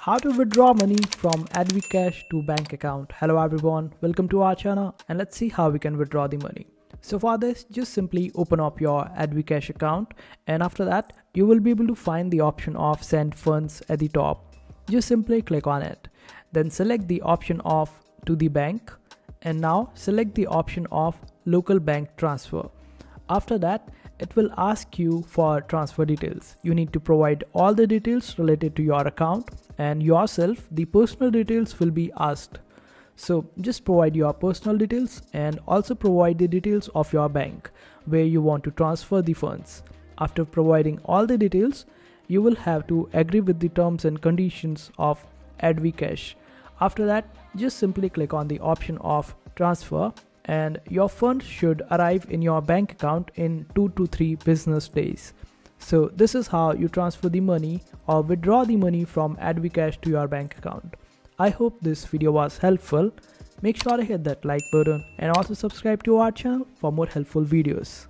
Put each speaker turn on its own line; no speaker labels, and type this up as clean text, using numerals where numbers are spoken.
How to withdraw money from Advcash to bank account. Hello everyone, welcome to our channel and let's see how we can withdraw the money. So for this, just simply open up your Advcash account and after that you will be able to find the option of send funds at the top. Just simply click on it. Then select the option of to the bank and now select the option of local bank transfer. After that, it will ask you for transfer details. You need to provide all the details related to your account and yourself, the personal details will be asked. So just provide your personal details and also provide the details of your bank where you want to transfer the funds. After providing all the details, you will have to agree with the terms and conditions of Advcash. After that, just simply click on the option of transfer and your funds should arrive in your bank account in 2 to 3 business days. So this is how you transfer the money or withdraw the money from Advcash to your bank account. I hope this video was helpful. Make sure to hit that like button and also subscribe to our channel for more helpful videos.